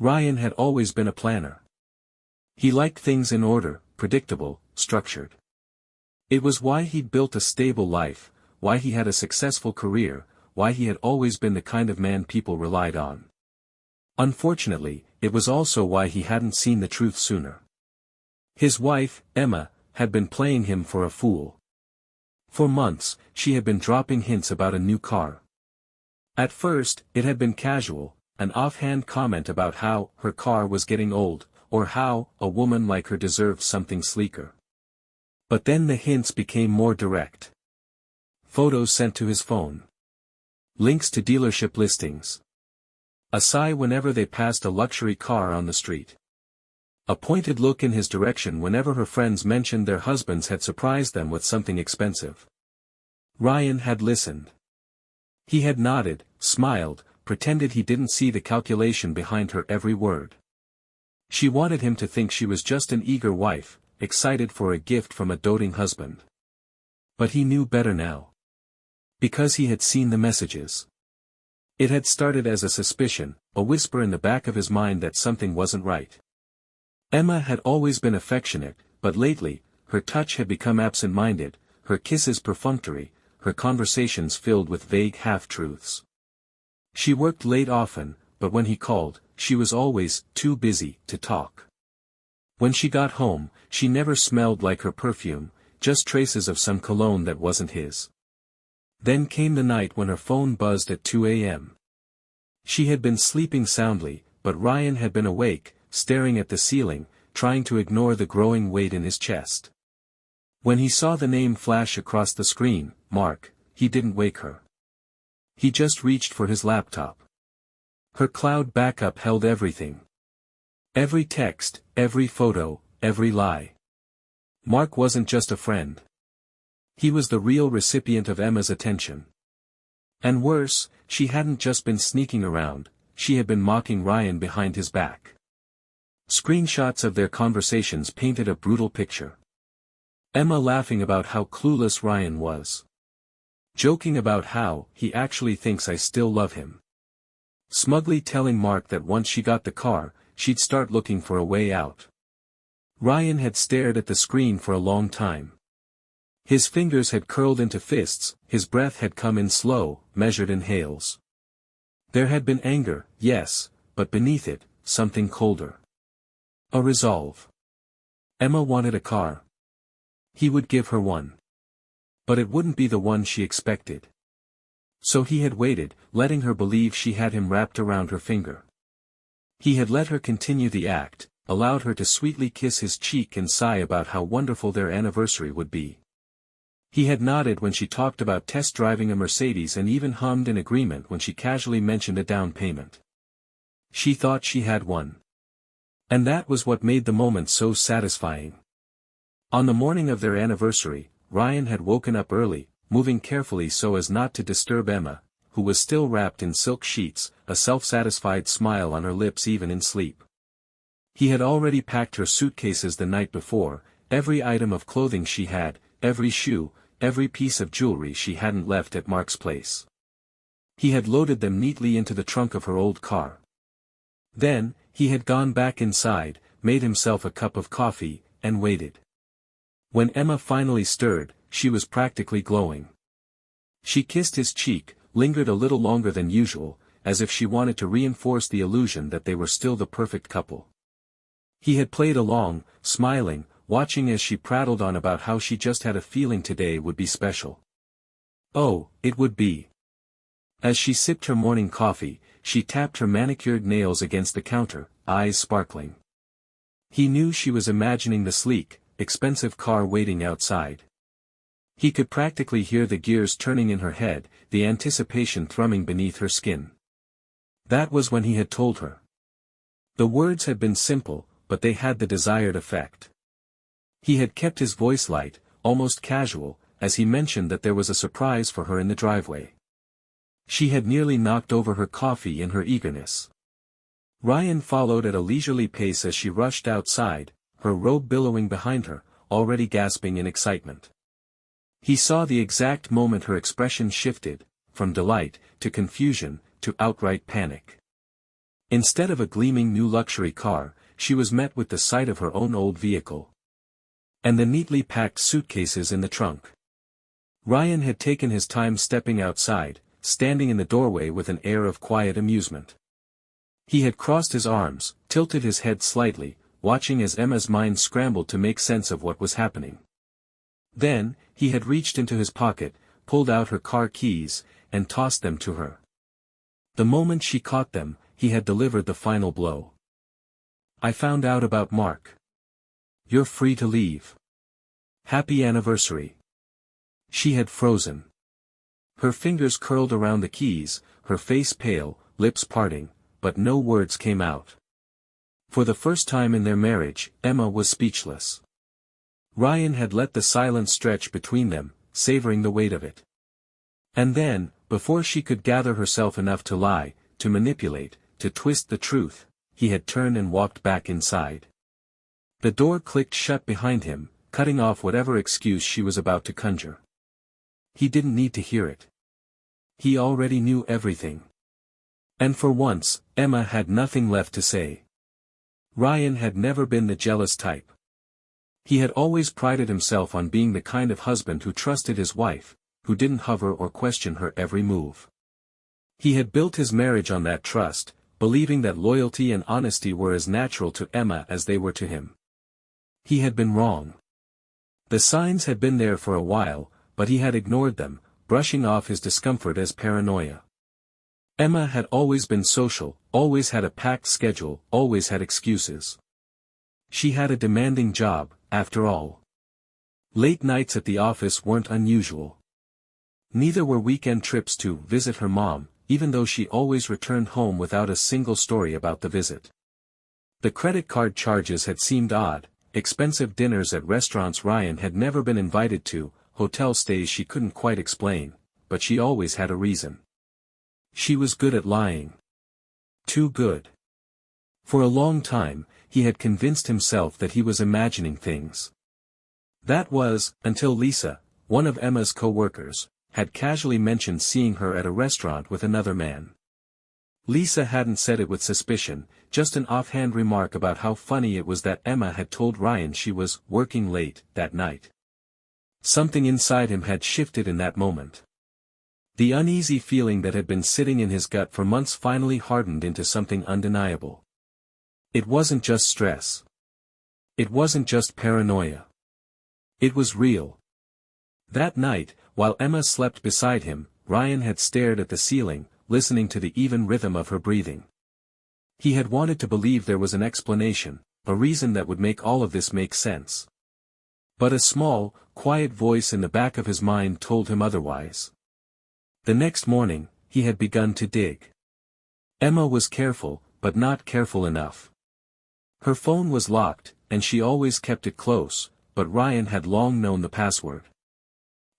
Ryan had always been a planner. He liked things in order, predictable, structured. It was why he'd built a stable life, why he had a successful career, why he had always been the kind of man people relied on. Unfortunately, it was also why he hadn't seen the truth sooner. His wife, Emma, had been playing him for a fool. For months, she had been dropping hints about a new car. At first, it had been casual, an offhand comment about how her car was getting old, or how a woman like her deserved something sleeker. But then the hints became more direct. Photos sent to his phone. Links to dealership listings. A sigh whenever they passed a luxury car on the street. A pointed look in his direction whenever her friends mentioned their husbands had surprised them with something expensive. Ryan had listened. He had nodded, smiled, pretended he didn't see the calculation behind her every word. She wanted him to think she was just an eager wife, excited for a gift from a doting husband. But he knew better now. Because he had seen the messages. It had started as a suspicion, a whisper in the back of his mind that something wasn't right. Emma had always been affectionate, but lately, her touch had become absent-minded, her kisses perfunctory, her conversations filled with vague half-truths. She worked late often, but when he called, she was always too busy to talk. When she got home, she never smelled like her perfume, just traces of some cologne that wasn't his. Then came the night when her phone buzzed at 2 a.m. She had been sleeping soundly, but Ryan had been awake, staring at the ceiling, trying to ignore the growing weight in his chest. When he saw the name flash across the screen, Mark, he didn't wake her. He just reached for his laptop. Her cloud backup held everything. Every text, every photo, every lie. Mark wasn't just a friend. He was the real recipient of Emma's attention. And worse, she hadn't just been sneaking around, she had been mocking Ryan behind his back. Screenshots of their conversations painted a brutal picture. Emma laughing about how clueless Ryan was. Joking about how he actually thinks I still love him. Smugly telling Mark that once she got the car, she'd start looking for a way out. Ryan had stared at the screen for a long time. His fingers had curled into fists, his breath had come in slow, measured inhales. There had been anger, yes, but beneath it, something colder. A resolve. Emma wanted a car. He would give her one. But it wouldn't be the one she expected. So he had waited, letting her believe she had him wrapped around her finger. He had let her continue the act, allowed her to sweetly kiss his cheek and sigh about how wonderful their anniversary would be. He had nodded when she talked about test driving a Mercedes and even hummed in agreement when she casually mentioned a down payment. She thought she had one. And that was what made the moment so satisfying. On the morning of their anniversary, Ryan had woken up early, moving carefully so as not to disturb Emma, who was still wrapped in silk sheets, a self-satisfied smile on her lips even in sleep. He had already packed her suitcases the night before, every item of clothing she had, every shoe, every piece of jewelry she hadn't left at Mark's place. He had loaded them neatly into the trunk of her old car. Then, he had gone back inside, made himself a cup of coffee, and waited. When Emma finally stirred, she was practically glowing. She kissed his cheek, lingered a little longer than usual, as if she wanted to reinforce the illusion that they were still the perfect couple. He had played along, smiling, watching as she prattled on about how she just had a feeling today would be special. Oh, it would be. As she sipped her morning coffee, she tapped her manicured nails against the counter, eyes sparkling. He knew she was imagining the sleek, expensive car waiting outside. He could practically hear the gears turning in her head, the anticipation thrumming beneath her skin. That was when he had told her. The words had been simple, but they had the desired effect. He had kept his voice light, almost casual, as he mentioned that there was a surprise for her in the driveway. She had nearly knocked over her coffee in her eagerness. Ryan followed at a leisurely pace as she rushed outside, her robe billowing behind her, already gasping in excitement. He saw the exact moment her expression shifted, from delight, to confusion, to outright panic. Instead of a gleaming new luxury car, she was met with the sight of her own old vehicle. And the neatly packed suitcases in the trunk. Ryan had taken his time stepping outside, standing in the doorway with an air of quiet amusement. He had crossed his arms, tilted his head slightly, watching as Emma's mind scrambled to make sense of what was happening. Then, he had reached into his pocket, pulled out her car keys, and tossed them to her. The moment she caught them, he had delivered the final blow. "I found out about Mark. You're free to leave. Happy anniversary." She had frozen. Her fingers curled around the keys, her face pale, lips parting, but no words came out. For the first time in their marriage, Emma was speechless. Ryan had let the silence stretch between them, savoring the weight of it. And then, before she could gather herself enough to lie, to manipulate, to twist the truth, he had turned and walked back inside. The door clicked shut behind him, cutting off whatever excuse she was about to conjure. He didn't need to hear it. He already knew everything. And for once, Emma had nothing left to say. Ryan had never been the jealous type. He had always prided himself on being the kind of husband who trusted his wife, who didn't hover or question her every move. He had built his marriage on that trust, believing that loyalty and honesty were as natural to Emma as they were to him. He had been wrong. The signs had been there for a while, but he had ignored them, brushing off his discomfort as paranoia. Emma had always been social, always had a packed schedule, always had excuses. She had a demanding job, after all. Late nights at the office weren't unusual. Neither were weekend trips to visit her mom, even though she always returned home without a single story about the visit. The credit card charges had seemed odd, expensive dinners at restaurants Ryan had never been invited to, hotel stays she couldn't quite explain, but she always had a reason. She was good at lying. Too good. For a long time, he had convinced himself that he was imagining things. That was, until Lisa, one of Emma's co-workers, had casually mentioned seeing her at a restaurant with another man. Lisa hadn't said it with suspicion, just an offhand remark about how funny it was that Emma had told Ryan she was working late that night. Something inside him had shifted in that moment. The uneasy feeling that had been sitting in his gut for months finally hardened into something undeniable. It wasn't just stress. It wasn't just paranoia. It was real. That night, while Emma slept beside him, Ryan had stared at the ceiling, listening to the even rhythm of her breathing. He had wanted to believe there was an explanation, a reason that would make all of this make sense. But a small, quiet voice in the back of his mind told him otherwise. The next morning, he had begun to dig. Emma was careful, but not careful enough. Her phone was locked, and she always kept it close, but Ryan had long known the password.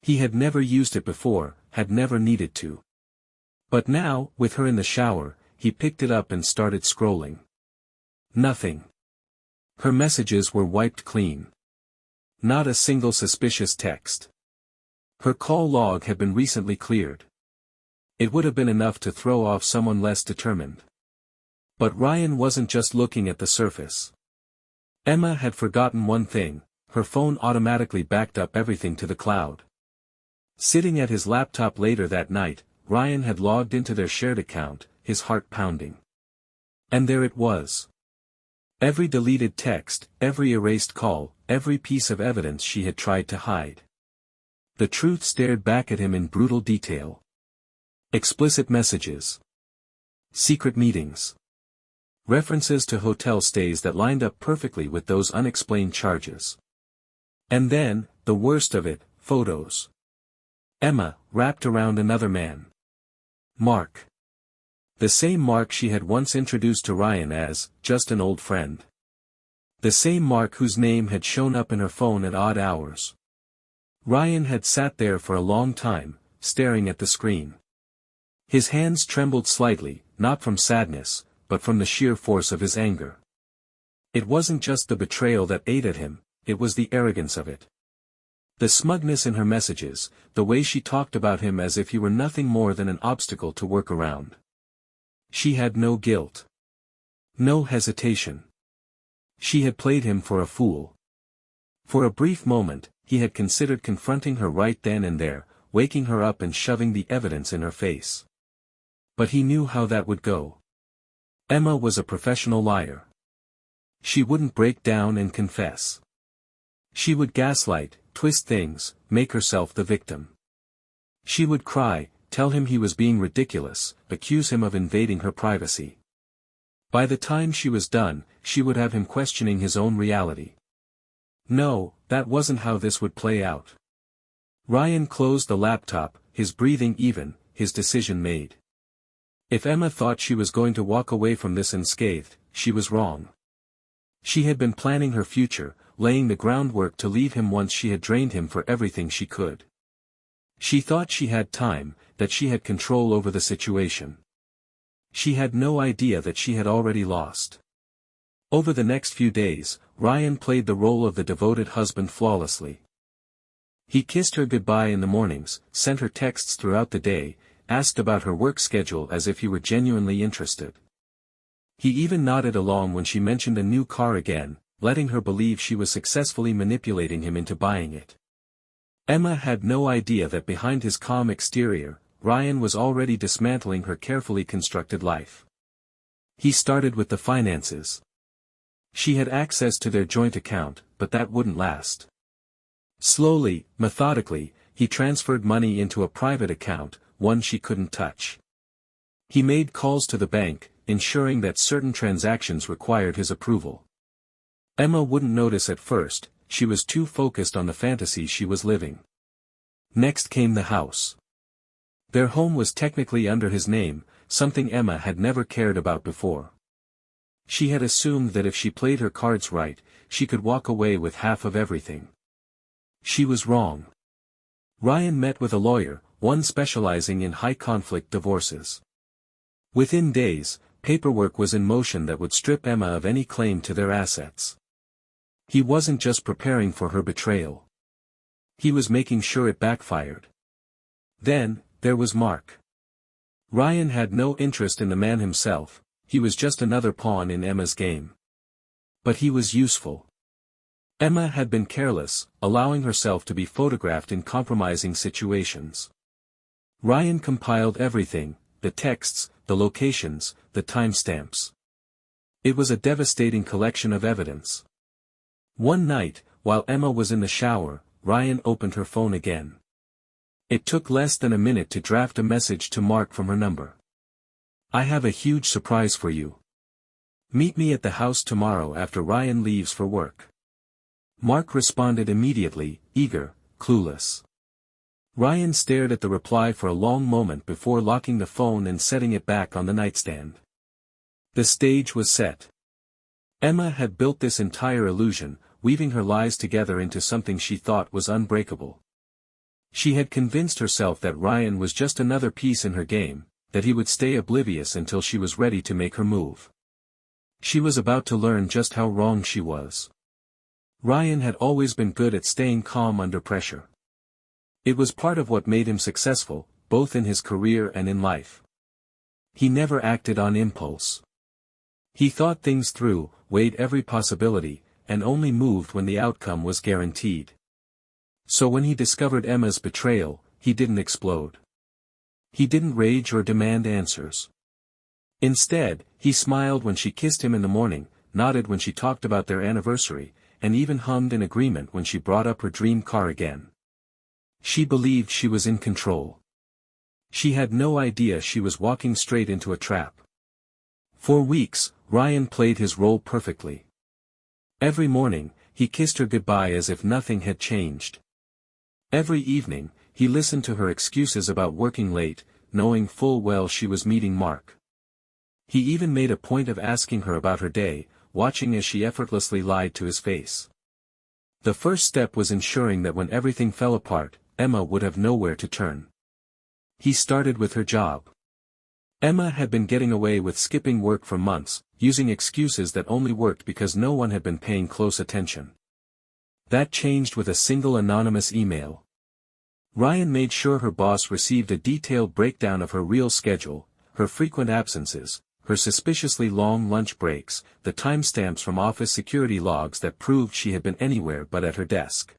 He had never used it before, had never needed to. But now, with her in the shower, he picked it up and started scrolling. Nothing. Her messages were wiped clean. Not a single suspicious text. Her call log had been recently cleared. It would have been enough to throw off someone less determined. But Ryan wasn't just looking at the surface. Emma had forgotten one thing, her phone automatically backed up everything to the cloud. Sitting at his laptop later that night, Ryan had logged into their shared account, his heart pounding. And there it was. Every deleted text, every erased call, every piece of evidence she had tried to hide. The truth stared back at him in brutal detail. Explicit messages. Secret meetings. References to hotel stays that lined up perfectly with those unexplained charges. And then, the worst of it, photos. Emma, wrapped around another man. Mark. The same Mark she had once introduced to Ryan as, just an old friend. The same Mark whose name had shown up in her phone at odd hours. Ryan had sat there for a long time, staring at the screen. His hands trembled slightly, not from sadness, but from the sheer force of his anger. It wasn't just the betrayal that ate at him, it was the arrogance of it. The smugness in her messages, the way she talked about him as if he were nothing more than an obstacle to work around. She had no guilt. No hesitation. She had played him for a fool. For a brief moment, he had considered confronting her right then and there, waking her up and shoving the evidence in her face. But he knew how that would go. Emma was a professional liar. She wouldn't break down and confess. She would gaslight, twist things, make herself the victim. She would cry, tell him he was being ridiculous, accuse him of invading her privacy. By the time she was done, she would have him questioning his own reality. No, that wasn't how this would play out. Ryan closed the laptop, his breathing even, his decision made. If Emma thought she was going to walk away from this unscathed, she was wrong. She had been planning her future, laying the groundwork to leave him once she had drained him for everything she could. She thought she had time, that she had control over the situation. She had no idea that she had already lost. Over the next few days, Ryan played the role of the devoted husband flawlessly. He kissed her goodbye in the mornings, sent her texts throughout the day, asked about her work schedule as if he were genuinely interested. He even nodded along when she mentioned a new car again, letting her believe she was successfully manipulating him into buying it. Emma had no idea that behind his calm exterior, Ryan was already dismantling her carefully constructed life. He started with the finances. She had access to their joint account, but that wouldn't last. Slowly, methodically, he transferred money into a private account, one she couldn't touch. He made calls to the bank, ensuring that certain transactions required his approval. Emma wouldn't notice at first, she was too focused on the fantasy she was living. Next came the house. Their home was technically under his name, something Emma had never cared about before. She had assumed that if she played her cards right, she could walk away with half of everything. She was wrong. Ryan met with a lawyer, one specializing in high-conflict divorces. Within days, paperwork was in motion that would strip Emma of any claim to their assets. He wasn't just preparing for her betrayal. He was making sure it backfired. Then, there was Mark. Ryan had no interest in the man himself, he was just another pawn in Emma's game. But he was useful. Emma had been careless, allowing herself to be photographed in compromising situations. Ryan compiled everything, the texts, the locations, the timestamps. It was a devastating collection of evidence. One night, while Emma was in the shower, Ryan opened her phone again. It took less than a minute to draft a message to Mark from her number. "I have a huge surprise for you. Meet me at the house tomorrow after Ryan leaves for work." Mark responded immediately, eager, clueless. Ryan stared at the reply for a long moment before locking the phone and setting it back on the nightstand. The stage was set. Emma had built this entire illusion, weaving her lies together into something she thought was unbreakable. She had convinced herself that Ryan was just another piece in her game, that he would stay oblivious until she was ready to make her move. She was about to learn just how wrong she was. Ryan had always been good at staying calm under pressure. It was part of what made him successful, both in his career and in life. He never acted on impulse. He thought things through, weighed every possibility, and only moved when the outcome was guaranteed. So when he discovered Emma's betrayal, he didn't explode. He didn't rage or demand answers. Instead, he smiled when she kissed him in the morning, nodded when she talked about their anniversary, and even hummed in agreement when she brought up her dream car again. She believed she was in control. She had no idea she was walking straight into a trap. For weeks, Ryan played his role perfectly. Every morning, he kissed her goodbye as if nothing had changed. Every evening, he listened to her excuses about working late, knowing full well she was meeting Mark. He even made a point of asking her about her day, watching as she effortlessly lied to his face. The first step was ensuring that when everything fell apart, Emma would have nowhere to turn. He started with her job. Emma had been getting away with skipping work for months, using excuses that only worked because no one had been paying close attention. That changed with a single anonymous email. Ryan made sure her boss received a detailed breakdown of her real schedule, her frequent absences, her suspiciously long lunch breaks, the timestamps from office security logs that proved she had been anywhere but at her desk.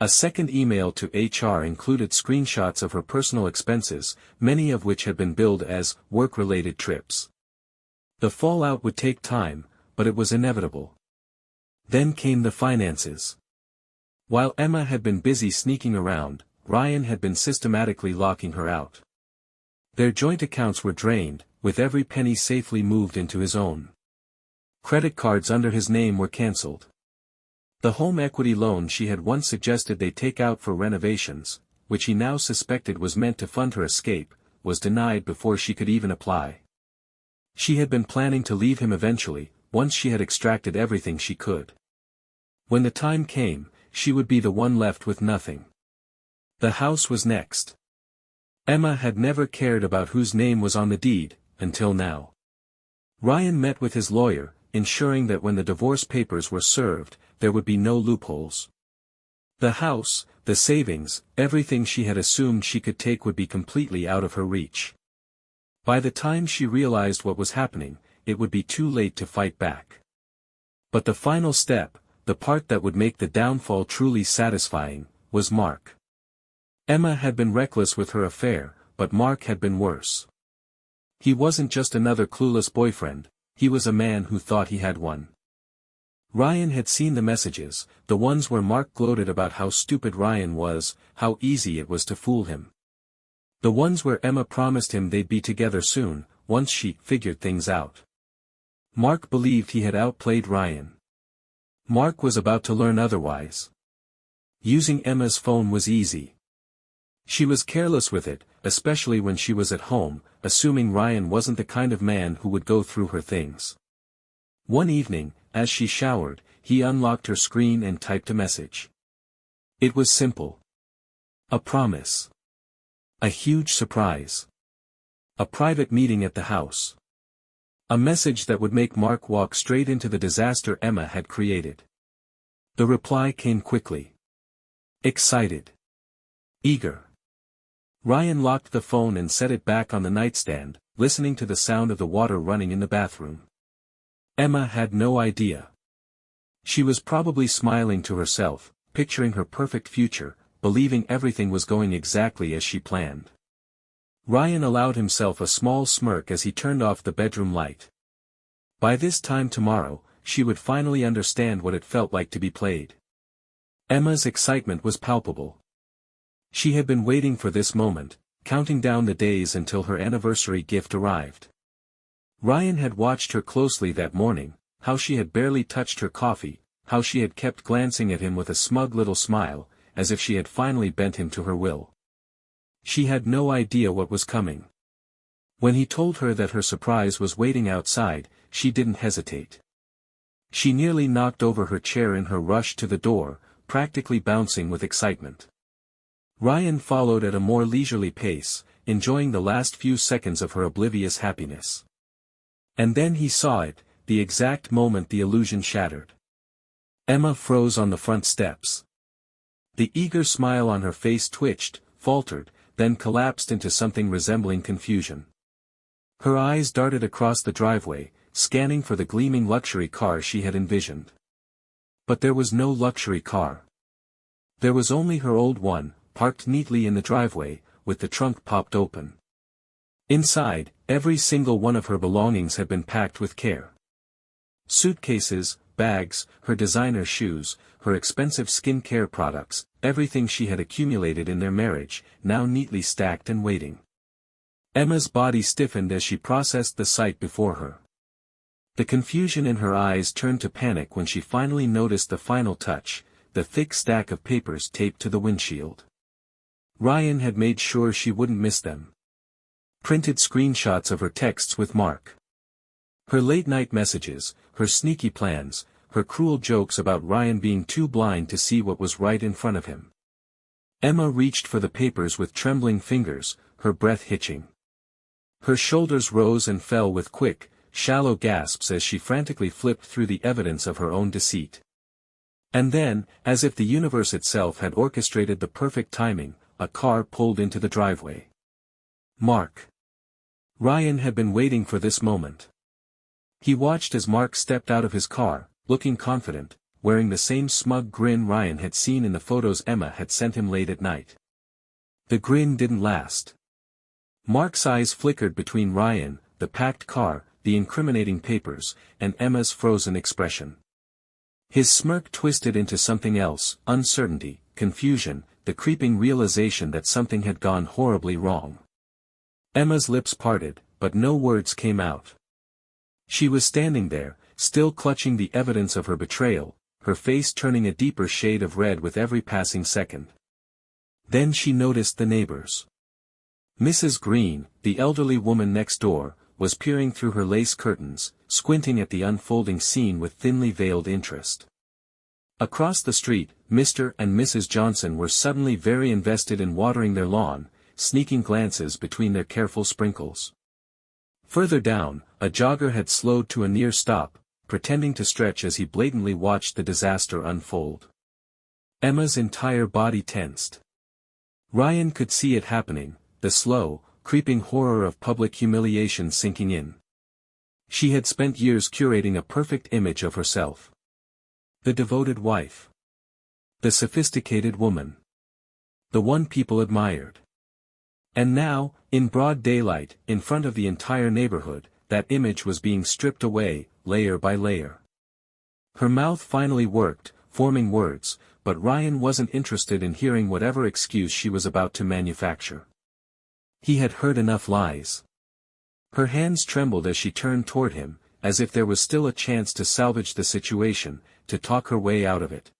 A second email to HR included screenshots of her personal expenses, many of which had been billed as work-related trips. The fallout would take time, but it was inevitable. Then came the finances. While Emma had been busy sneaking around, Ryan had been systematically locking her out. Their joint accounts were drained, with every penny safely moved into his own. Credit cards under his name were cancelled. The home equity loan she had once suggested they take out for renovations, which he now suspected was meant to fund her escape, was denied before she could even apply. She had been planning to leave him eventually, once she had extracted everything she could. When the time came, she would be the one left with nothing. The house was next. Emma had never cared about whose name was on the deed, until now. Ryan met with his lawyer, ensuring that when the divorce papers were served, there would be no loopholes. The house, the savings, everything she had assumed she could take would be completely out of her reach. By the time she realized what was happening, it would be too late to fight back. But the final step, the part that would make the downfall truly satisfying, was Mark. Emma had been reckless with her affair, but Mark had been worse. He wasn't just another clueless boyfriend, he was a man who thought he had one. Ryan had seen the messages, the ones where Mark gloated about how stupid Ryan was, how easy it was to fool him. The ones where Emma promised him they'd be together soon, once she figured things out. Mark believed he had outplayed Ryan. Mark was about to learn otherwise. Using Emma's phone was easy. She was careless with it, especially when she was at home, assuming Ryan wasn't the kind of man who would go through her things. One evening, as she showered, he unlocked her screen and typed a message. It was simple. A promise. A huge surprise. A private meeting at the house. A message that would make Mark walk straight into the disaster Emma had created. The reply came quickly. Excited. Eager. Ryan locked the phone and set it back on the nightstand, listening to the sound of the water running in the bathroom. Emma had no idea. She was probably smiling to herself, picturing her perfect future, believing everything was going exactly as she planned. Ryan allowed himself a small smirk as he turned off the bedroom light. By this time tomorrow, she would finally understand what it felt like to be played. Emma's excitement was palpable. She had been waiting for this moment, counting down the days until her anniversary gift arrived. Ryan had watched her closely that morning, how she had barely touched her coffee, how she had kept glancing at him with a smug little smile, as if she had finally bent him to her will. She had no idea what was coming. When he told her that her surprise was waiting outside, she didn't hesitate. She nearly knocked over her chair in her rush to the door, practically bouncing with excitement. Ryan followed at a more leisurely pace, enjoying the last few seconds of her oblivious happiness. And then he saw it, the exact moment the illusion shattered. Emma froze on the front steps. The eager smile on her face twitched, faltered, then collapsed into something resembling confusion. Her eyes darted across the driveway, scanning for the gleaming luxury car she had envisioned. But there was no luxury car. There was only her old one, parked neatly in the driveway, with the trunk popped open. Inside, every single one of her belongings had been packed with care. Suitcases, bags, her designer shoes, her expensive skincare products, everything she had accumulated in their marriage, now neatly stacked and waiting. Emma's body stiffened as she processed the sight before her. The confusion in her eyes turned to panic when she finally noticed the final touch, the thick stack of papers taped to the windshield. Ryan had made sure she wouldn't miss them. Printed screenshots of her texts with Mark. Her late-night messages, her sneaky plans, her cruel jokes about Ryan being too blind to see what was right in front of him. Emma reached for the papers with trembling fingers, her breath hitching. Her shoulders rose and fell with quick, shallow gasps as she frantically flipped through the evidence of her own deceit. And then, as if the universe itself had orchestrated the perfect timing, a car pulled into the driveway. Mark. Ryan had been waiting for this moment. He watched as Mark stepped out of his car, looking confident, wearing the same smug grin Ryan had seen in the photos Emma had sent him late at night. The grin didn't last. Mark's eyes flickered between Ryan, the packed car, the incriminating papers, and Emma's frozen expression. His smirk twisted into something else, uncertainty, confusion, the creeping realization that something had gone horribly wrong. Emma's lips parted, but no words came out. She was standing there, still clutching the evidence of her betrayal, her face turning a deeper shade of red with every passing second. Then she noticed the neighbors. Mrs. Green, the elderly woman next door, was peering through her lace curtains, squinting at the unfolding scene with thinly veiled interest. Across the street, Mr. and Mrs. Johnson were suddenly very invested in watering their lawn, sneaking glances between their careful sprinkles. Further down, a jogger had slowed to a near stop, pretending to stretch as he blatantly watched the disaster unfold. Emma's entire body tensed. Ryan could see it happening, the slow, creeping horror of public humiliation sinking in. She had spent years curating a perfect image of herself. The devoted wife. The sophisticated woman. The one people admired. And now, in broad daylight, in front of the entire neighborhood, that image was being stripped away, layer by layer. Her mouth finally worked, forming words, but Ryan wasn't interested in hearing whatever excuse she was about to manufacture. He had heard enough lies. Her hands trembled as she turned toward him, as if there was still a chance to salvage the situation, to talk her way out of it.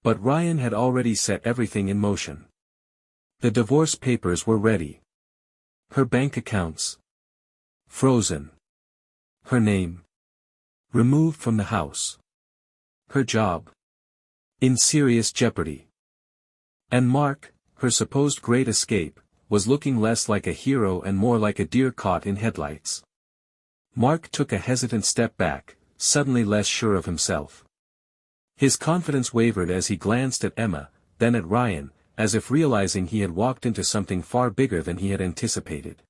But Ryan had already set everything in motion. The divorce papers were ready. Her bank accounts. Frozen. Her name. Removed from the house. Her job. In serious jeopardy. And Mark, her supposed great escape, was looking less like a hero and more like a deer caught in headlights. Mark took a hesitant step back, suddenly less sure of himself. His confidence wavered as he glanced at Emma, then at Ryan, as if realizing he had walked into something far bigger than he had anticipated.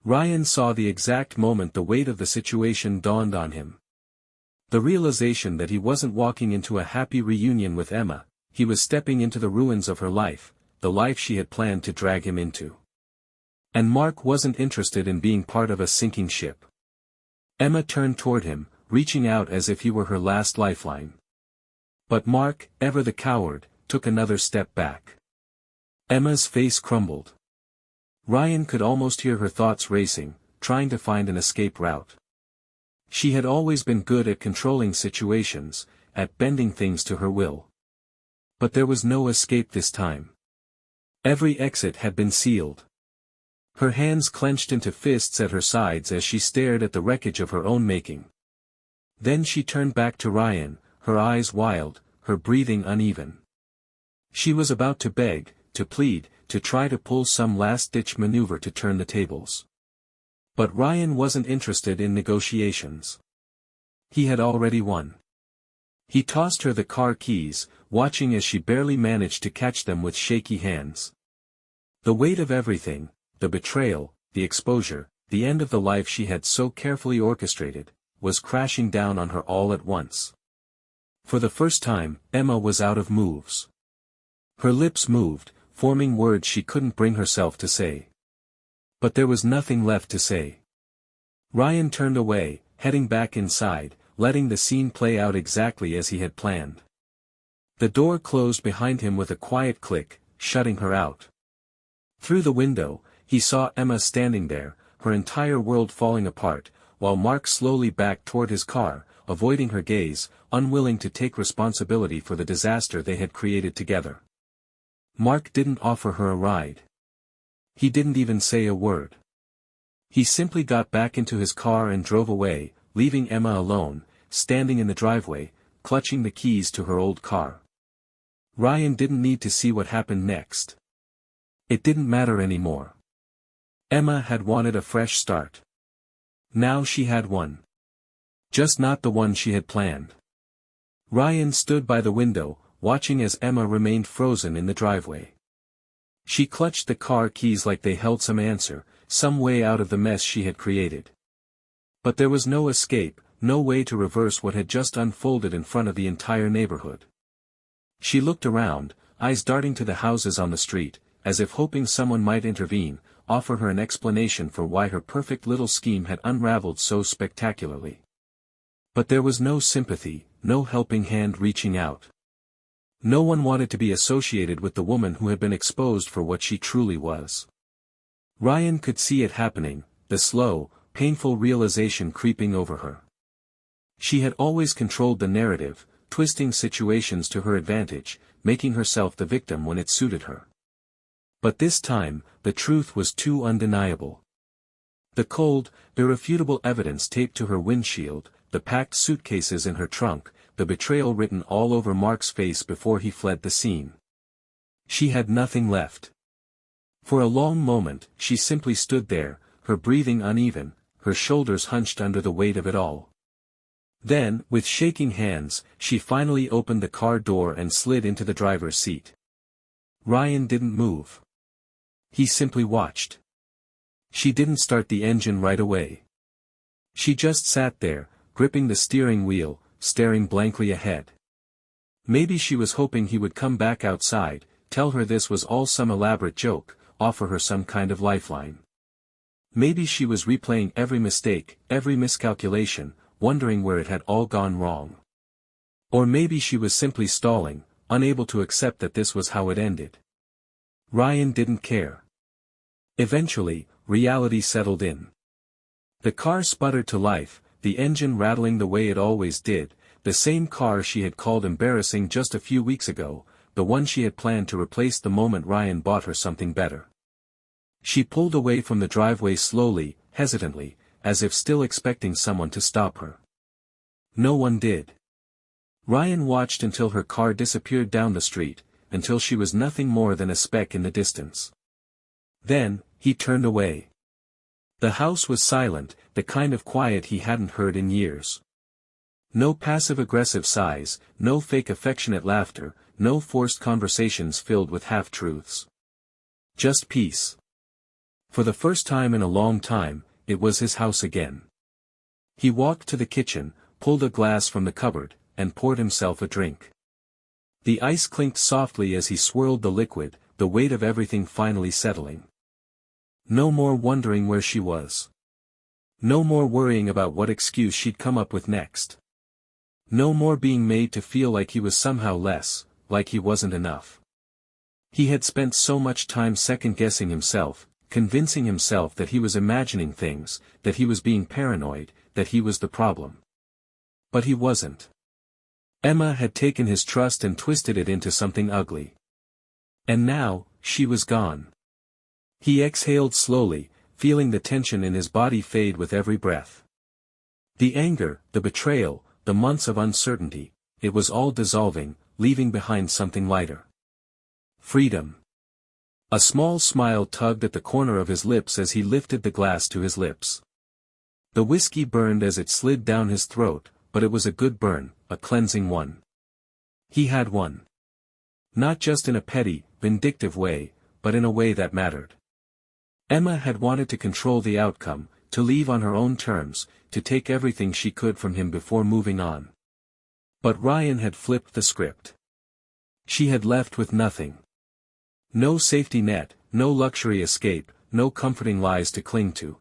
Ryan saw the exact moment the weight of the situation dawned on him. The realization that he wasn't walking into a happy reunion with Emma, he was stepping into the ruins of her life, the life she had planned to drag him into. And Mark wasn't interested in being part of a sinking ship. Emma turned toward him, reaching out as if he were her last lifeline. But Mark, ever the coward, took another step back. Emma's face crumbled. Ryan could almost hear her thoughts racing, trying to find an escape route. She had always been good at controlling situations, at bending things to her will. But there was no escape this time. Every exit had been sealed. Her hands clenched into fists at her sides as she stared at the wreckage of her own making. Then she turned back to Ryan, her eyes wild, her breathing uneven. She was about to beg, to plead, to try to pull some last-ditch maneuver to turn the tables. But Ryan wasn't interested in negotiations. He had already won. He tossed her the car keys, watching as she barely managed to catch them with shaky hands. The weight of everything, the betrayal, the exposure, the end of the life she had so carefully orchestrated, was crashing down on her all at once. For the first time, Emma was out of moves. Her lips moved, forming words she couldn't bring herself to say. But there was nothing left to say. Ryan turned away, heading back inside, letting the scene play out exactly as he had planned. The door closed behind him with a quiet click, shutting her out. Through the window, he saw Emma standing there, her entire world falling apart, while Mark slowly backed toward his car, avoiding her gaze, unwilling to take responsibility for the disaster they had created together. Mark didn't offer her a ride. He didn't even say a word. He simply got back into his car and drove away, leaving Emma alone, standing in the driveway, clutching the keys to her old car. Ryan didn't need to see what happened next. It didn't matter anymore. Emma had wanted a fresh start. Now she had one. Just not the one she had planned. Ryan stood by the window, watching as Emma remained frozen in the driveway. She clutched the car keys like they held some answer, some way out of the mess she had created. But there was no escape, no way to reverse what had just unfolded in front of the entire neighborhood. She looked around, eyes darting to the houses on the street, as if hoping someone might intervene, offer her an explanation for why her perfect little scheme had unraveled so spectacularly. But there was no sympathy, no helping hand reaching out. No one wanted to be associated with the woman who had been exposed for what she truly was. Ryan could see it happening, the slow, painful realization creeping over her. She had always controlled the narrative, twisting situations to her advantage, making herself the victim when it suited her. But this time, the truth was too undeniable. The cold, irrefutable evidence taped to her windshield, the packed suitcases in her trunk, the betrayal written all over Mark's face before he fled the scene. She had nothing left. For a long moment, she simply stood there, her breathing uneven, her shoulders hunched under the weight of it all. Then, with shaking hands, she finally opened the car door and slid into the driver's seat. Ryan didn't move. He simply watched. She didn't start the engine right away. She just sat there, gripping the steering wheel, staring blankly ahead. Maybe she was hoping he would come back outside, tell her this was all some elaborate joke, offer her some kind of lifeline. Maybe she was replaying every mistake, every miscalculation, wondering where it had all gone wrong. Or maybe she was simply stalling, unable to accept that this was how it ended. Ryan didn't care. Eventually, reality settled in. The car sputtered to life, the engine rattling the way it always did, the same car she had called embarrassing just a few weeks ago, the one she had planned to replace the moment Ryan bought her something better. She pulled away from the driveway slowly, hesitantly, as if still expecting someone to stop her. No one did. Ryan watched until her car disappeared down the street, until she was nothing more than a speck in the distance. Then, he turned away. The house was silent, the kind of quiet he hadn't heard in years. No passive-aggressive sighs, no fake affectionate laughter, no forced conversations filled with half-truths. Just peace. For the first time in a long time, it was his house again. He walked to the kitchen, pulled a glass from the cupboard, and poured himself a drink. The ice clinked softly as he swirled the liquid, the weight of everything finally settling. No more wondering where she was. No more worrying about what excuse she'd come up with next. No more being made to feel like he was somehow less, like he wasn't enough. He had spent so much time second-guessing himself, convincing himself that he was imagining things, that he was being paranoid, that he was the problem. But he wasn't. Emma had taken his trust and twisted it into something ugly. And now, she was gone. He exhaled slowly, feeling the tension in his body fade with every breath. The anger, the betrayal, the months of uncertainty, it was all dissolving, leaving behind something lighter. Freedom. A small smile tugged at the corner of his lips as he lifted the glass to his lips. The whiskey burned as it slid down his throat, but it was a good burn, a cleansing one. He had won. Not just in a petty, vindictive way, but in a way that mattered. Emma had wanted to control the outcome, to leave on her own terms, to take everything she could from him before moving on. But Ryan had flipped the script. She had left with nothing. No safety net, no luxury escape, no comforting lies to cling to.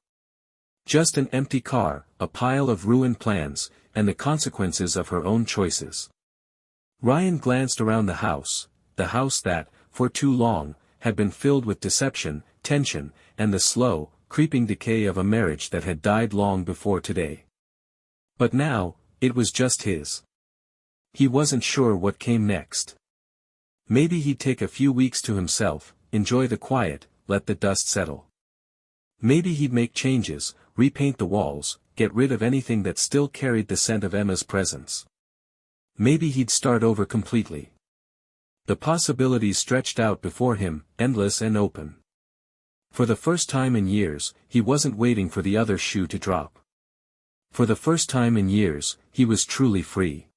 Just an empty car, a pile of ruined plans, and the consequences of her own choices. Ryan glanced around the house that, for too long, had been filled with deception, tension, and the slow, creeping decay of a marriage that had died long before today. But now, it was just his. He wasn't sure what came next. Maybe he'd take a few weeks to himself, enjoy the quiet, let the dust settle. Maybe he'd make changes, repaint the walls, get rid of anything that still carried the scent of Emma's presence. Maybe he'd start over completely. The possibilities stretched out before him, endless and open. For the first time in years, he wasn't waiting for the other shoe to drop. For the first time in years, he was truly free.